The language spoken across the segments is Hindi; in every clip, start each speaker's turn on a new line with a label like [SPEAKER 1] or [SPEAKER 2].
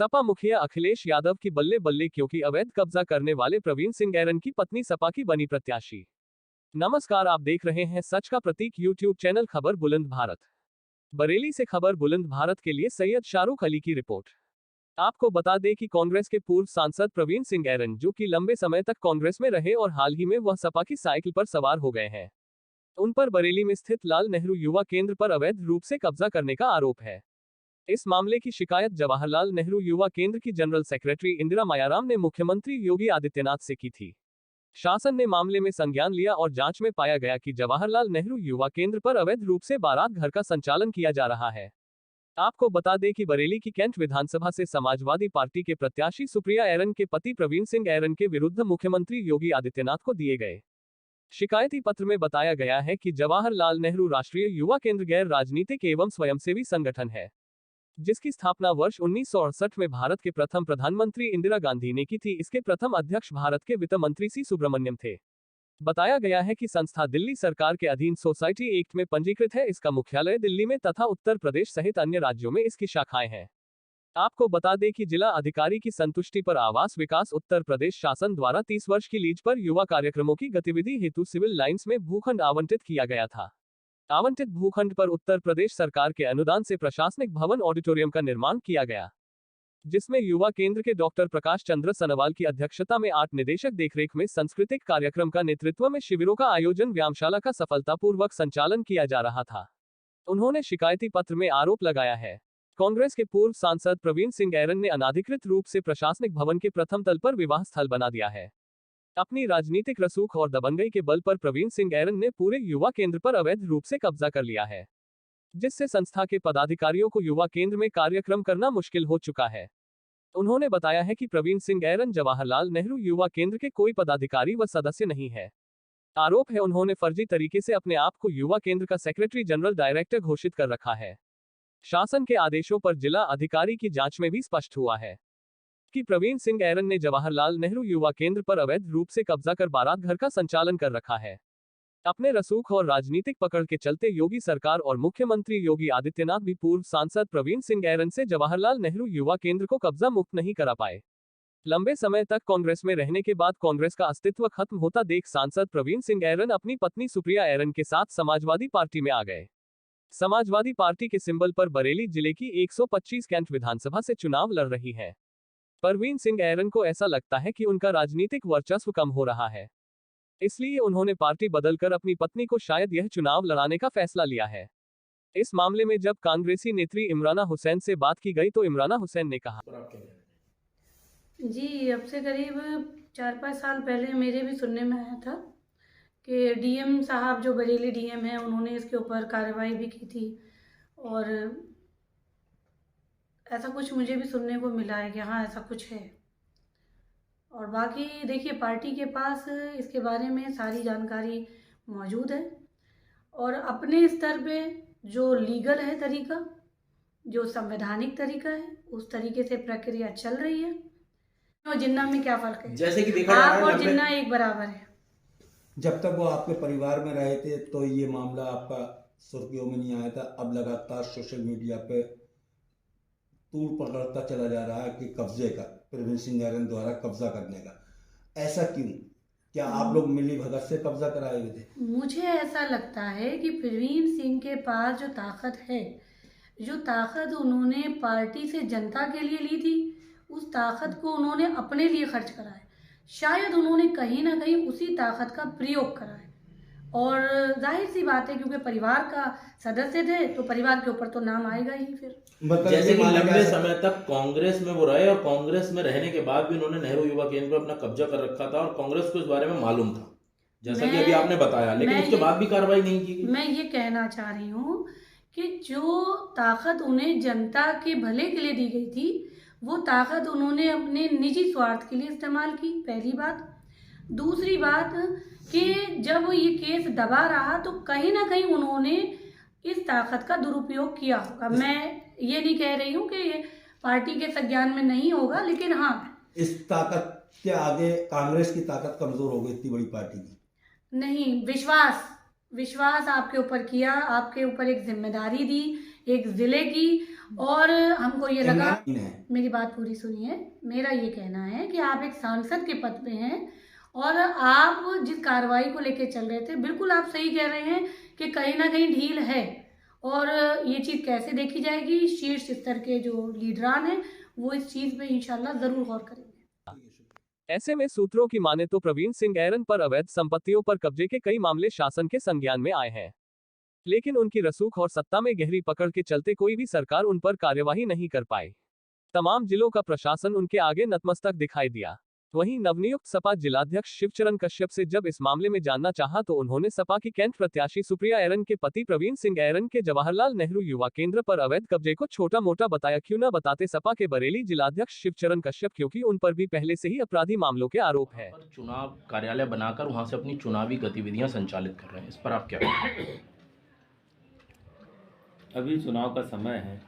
[SPEAKER 1] सपा मुखिया अखिलेश यादव की बल्ले बल्ले, क्योंकि अवैध कब्जा करने वाले प्रवीण सिंह ऐरन की पत्नी सपा की बनी प्रत्याशी। नमस्कार, आप देख रहे हैं सच का प्रतीक यूट्यूब चैनल खबर बुलंद भारत। बरेली से खबर बुलंद भारत के लिए सैयद शाहरुख अली की रिपोर्ट। आपको बता दें कि कांग्रेस के पूर्व सांसद प्रवीण सिंह ऐरन, जो कि लंबे समय तक कांग्रेस में रहे और हाल ही में वह सपा की साइकिल पर सवार हो गए हैं, उन पर बरेली में स्थित लाल नेहरू युवा केंद्र पर अवैध रूप से कब्जा करने का आरोप है। इस मामले की शिकायत जवाहरलाल नेहरू युवा केंद्र की जनरल सेक्रेटरी इंदिरा मायाराम ने मुख्यमंत्री योगी आदित्यनाथ से की थी। शासन ने मामले में संज्ञान लिया और जांच में पाया गया कि जवाहरलाल नेहरू युवा केंद्र पर अवैध रूप से बारात घर का संचालन किया जा रहा है। आपको बता दें कि बरेली की कैंट विधानसभा से समाजवादी पार्टी के प्रत्याशी सुप्रिया ऐरन के पति प्रवीण सिंह ऐरन के विरुद्ध मुख्यमंत्री योगी आदित्यनाथ को दिए गए शिकायती पत्र में बताया गया है कि जवाहरलाल नेहरू राष्ट्रीय युवा केंद्र गैर राजनीतिक एवं स्वयंसेवी संगठन है, जिसकी स्थापना वर्ष 1968 में भारत के प्रथम प्रधानमंत्री इंदिरा गांधी ने की थी। इसके प्रथम अध्यक्ष भारत के वित्त मंत्री सी सुब्रमण्यम थे। बताया गया है कि संस्था दिल्ली सरकार के अधीन सोसाइटी एक्ट में पंजीकृत है। इसका मुख्यालय दिल्ली में तथा उत्तर प्रदेश सहित अन्य राज्यों में इसकी शाखाएं हैं। आपको बता दें कि जिला अधिकारी की संतुष्टि पर आवास विकास उत्तर प्रदेश शासन द्वारा 30 वर्ष की लीज पर युवा कार्यक्रमों की गतिविधि हेतु सिविल लाइंस में भूखंड आवंटित किया गया था। आवंटित भूखंड पर उत्तर प्रदेश सरकार के अनुदान से प्रशासनिक भवन ऑडिटोरियम का निर्माण किया गया, जिसमें युवा केंद्र के डॉक्टर प्रकाश चंद्र सनवाल की अध्यक्षता में 8 निदेशक देखरेख में सांस्कृतिक कार्यक्रम का नेतृत्व में शिविरों का आयोजन, व्यायामशाला का सफलतापूर्वक संचालन किया जा रहा था। उन्होंने शिकायती पत्र में आरोप लगाया है, कांग्रेस के पूर्व सांसद प्रवीण सिंह ऐरन ने अनाधिकृत रूप से प्रशासनिक भवन के प्रथम तल पर विवाह स्थल बना दिया है। अपनी राजनीतिक रसूख और दबंगई के बल पर प्रवीण सिंह ऐरन ने पूरे युवा केंद्र पर अवैध रूप से कब्जा कर लिया है, जिससे संस्था के पदाधिकारियों को युवा केंद्र में कार्यक्रम करना मुश्किल हो चुका है। उन्होंने बताया है कि प्रवीण सिंह ऐरन जवाहरलाल नेहरू युवा केंद्र के कोई पदाधिकारी व सदस्य नहीं है। आरोप है उन्होंने फर्जी तरीके से अपने आप को युवा केंद्र का सेक्रेटरी जनरल डायरेक्टर घोषित कर रखा है। शासन के आदेशों पर जिला अधिकारी की जांच में भी स्पष्ट हुआ है कि प्रवीण सिंह ऐरन ने जवाहरलाल नेहरू युवा केंद्र पर अवैध रूप से कब्जा कर बारात घर का संचालन कर रखा है। अपने रसूख और राजनीतिक पकड़ के चलते योगी सरकार और मुख्यमंत्री योगी आदित्यनाथ भी पूर्व सांसद प्रवीण सिंह ऐरन से जवाहरलाल नेहरू युवा केंद्र को कब्जा मुक्त नहीं करा पाए। लंबे समय तक कांग्रेस में रहने के बाद कांग्रेस का अस्तित्व खत्म होता देख सांसद प्रवीण सिंह ऐरन अपनी पत्नी सुप्रिया ऐरन के साथ समाजवादी पार्टी में आ गए। समाजवादी पार्टी के सिंबल पर बरेली जिले की 125 कैंट विधानसभा से चुनाव लड़ रही है। प्रवीण सिंह ऐरन को ऐसा लगता है कि उनका राजनीतिक वर्चस्व कम हो रहा है, इसलिए उन्होंने पार्टी बदलकर अपनी पत्नी को शायद यह चुनाव लड़ाने का फैसला लिया है। इस मामले में जब कांग्रेसी नेत्री इमराना हुसैन से बात की गई तो इमराना हुसैन ने कहा,
[SPEAKER 2] जी, अब से करीब 4-5 साल पहले मेरे भी सुनने में आया था कि डीएम साहब, जो बरेली डीएम हैं, उन्होंने इसके ऊपर कार्रवाई भी की थी और ऐसा कुछ मुझे भी सुनने को मिला है कि हाँ, ऐसा कुछ है। और बाकी देखिए, पार्टी के पास इसके बारे में सारी जानकारी मौजूद है और अपने स्तर पे जो लीगल है तरीका, जो संवैधानिक तरीका है, उस तरीके से प्रक्रिया चल रही है। और जिन्ना में क्या फ़र्क है?
[SPEAKER 3] जैसे कि देखा जा रहा है,
[SPEAKER 2] आप और जिन्ना एक बराबर है।
[SPEAKER 3] जब तक वो आपके परिवार में रहे थे तो ये मामला आपका सुर्खियों में नहीं आया था। अब लगातार सोशल मीडिया पे तूल पकड़ता चला जा रहा है कि कब्जे का, प्रवीण सिंह ऐरन द्वारा कब्जा करने का। ऐसा क्यों? क्या आप लोग मिली भगत से कब्जा कराए हुए थे?
[SPEAKER 2] मुझे ऐसा लगता है कि प्रवीण सिंह के पास जो ताकत है, जो ताकत उन्होंने पार्टी से जनता के लिए ली थी, उस ताकत को उन्होंने अपने लिए खर्च करा है। शायद उन्होंने कहीं ना कहीं उसी ताकत का प्रयोग करा है और जाहिर सी बात है, क्योंकि परिवार का सदस्य थे तो परिवार के ऊपर तो नाम आएगा ही। फिर
[SPEAKER 4] जैसे कि लंबे समय तक कांग्रेस में वो रहे और कांग्रेस में रहने के बाद भी उन्होंने नेहरू युवा केंद्र पर अपना कब्जा कर रखा था और कांग्रेस को इस बारे में मालूम था, जैसा कि अभी आपने बताया, लेकिन उसके बाद भी कार्रवाई नहीं की गई।
[SPEAKER 2] मैं ये कहना चाह रही हूँ कि जो ताकत उन्हें जनता के भले के लिए दी गई थी, वो ताकत उन्होंने अपने निजी स्वार्थ के लिए इस्तेमाल की, पहली बात। दूसरी बात कि जब ये केस दबा रहा तो कहीं ना कहीं उन्होंने इस ताकत का दुरुपयोग किया होगा। मैं ये नहीं कह रही हूँ कि ये पार्टी के संज्ञान में नहीं होगा, लेकिन हाँ,
[SPEAKER 3] इस ताकत के आगे कांग्रेस की ताकत कमजोर हो गई इतनी बड़ी पार्टी की।
[SPEAKER 2] नहीं, विश्वास आपके ऊपर किया, आपके ऊपर एक जिम्मेदारी दी एक जिले की, और हमको ये लगा,
[SPEAKER 3] है।
[SPEAKER 2] मेरी बात पूरी सुनिए, मेरा ये कहना है कि आप एक सांसद के पद पे हैं और आप जिस कार्रवाई को लेके चल रहे थे, बिल्कुल आप सही कह रहे हैं कि कहीं ना कहीं ढील है, और ये चीज़ कैसे देखी जाएगी, शीर्ष स्तर के जो लीडरान हैं वो इस चीज़ पे इंशाल्लाह ज़रूर गौर करेंगे।
[SPEAKER 1] ऐसे में सूत्रों की माने तो प्रवीण सिंह ऐरन पर अवैध संपत्तियों पर कब्जे के कई मामले शासन के संज्ञान में आए हैं, लेकिन उनकी रसूख और सत्ता में गहरी पकड़ के चलते कोई भी सरकार उन पर कार्यवाही नहीं कर पाई। तमाम जिलों का प्रशासन उनके आगे नतमस्तक दिखाई दिया। वहीं नवनियुक्त सपा जिलाध्यक्ष शिवचरण कश्यप से जब इस मामले में जानना चाहा तो उन्होंने सपा की कैंट प्रत्याशी सुप्रिया ऐरन के पति प्रवीण सिंह ऐरन के जवाहरलाल नेहरू युवा केंद्र पर अवैध कब्जे को छोटा मोटा बताया। क्यों न बताते सपा के बरेली जिलाध्यक्ष शिवचरण कश्यप, क्योंकि उन पर भी पहले से ही अपराधी मामलों के आरोप है।
[SPEAKER 4] चुनाव कार्यालय बनाकर वहां से अपनी चुनावी गतिविधियां संचालित कर रहे हैं, इस पर आप क्या कहेंगे?
[SPEAKER 5] अभी चुनाव का समय है,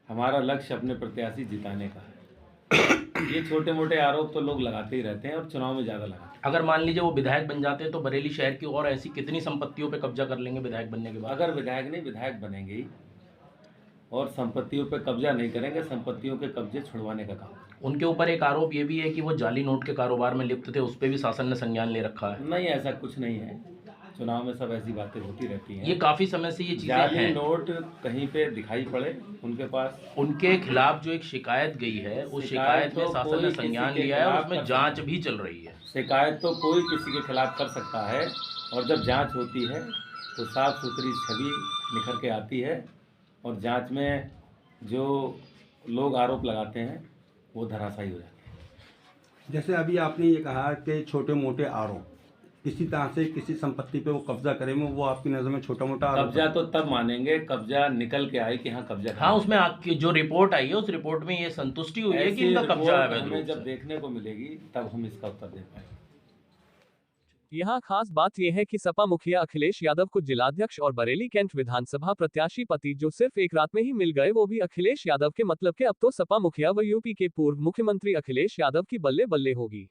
[SPEAKER 5] हमारा लक्ष्य अपने प्रत्याशी जिताने का है। ये छोटे मोटे आरोप तो लोग लगाते ही रहते हैं और चुनाव में ज़्यादा लगाते हैं।
[SPEAKER 4] अगर मान लीजिए वो विधायक बन जाते हैं तो बरेली शहर की और ऐसी कितनी संपत्तियों पे कब्जा कर लेंगे विधायक बनने के बाद?
[SPEAKER 5] अगर विधायक नहीं, विधायक बनेंगे ही, और संपत्तियों पे कब्जा नहीं करेंगे, संपत्तियों के कब्जे छुड़वाने का काम।
[SPEAKER 4] उनके ऊपर एक आरोप ये भी है कि वो जाली नोट के कारोबार में लिप्त थे, उस पर भी शासन ने संज्ञान ले रखा है।
[SPEAKER 5] नहीं, ऐसा कुछ नहीं है, चुनाव में सब ऐसी बातें होती रहती हैं।
[SPEAKER 4] ये काफी समय से ये चीजें
[SPEAKER 5] जाली
[SPEAKER 4] हैं।
[SPEAKER 5] नोट कहीं पे दिखाई पड़े उनके पास,
[SPEAKER 4] उनके खिलाफ जो एक शिकायत गई है, उस शिकायत में शासन ने संज्ञान लिया है और उसमें जांच भी चल रही है।
[SPEAKER 5] शिकायत तो कोई किसी के खिलाफ कर सकता है, और जब जांच होती है तो साफ सुथरी छवि निखर के आती है, और जांच में जो लोग आरोप लगाते हैं वो धराशायी हो जाते हैं।
[SPEAKER 6] जैसे अभी आपने ये कहा कि छोटे मोटे आरोप, किसी तरह से किसी संपत्ति पे वो कब्जा करेंगे, वो आपकी नज़र में छोटा मोटा आरोप?
[SPEAKER 5] कब्जा तो तब मानेंगे कब्जा निकल के आए कि हाँ कब्जा।
[SPEAKER 4] हाँ, उसमें आपकी जो रिपोर्ट आई है उस रिपोर्ट में ये संतुष्टि हुई है कि इनका कब्जा है।
[SPEAKER 5] हमें जब देखने को मिलेगी तब हम इसका उत्तर दे पाएंगे।
[SPEAKER 1] यहाँ खास बात यह है कि सपा मुखिया अखिलेश यादव को जिलाध्यक्ष और बरेली कैंट विधानसभा प्रत्याशी पति जो सिर्फ एक रात में ही मिल गए, वो भी अखिलेश यादव के मतलब के। अब तो सपा मुखिया व यूपी के पूर्व मुख्यमंत्री अखिलेश यादव की बल्ले बल्ले होगी।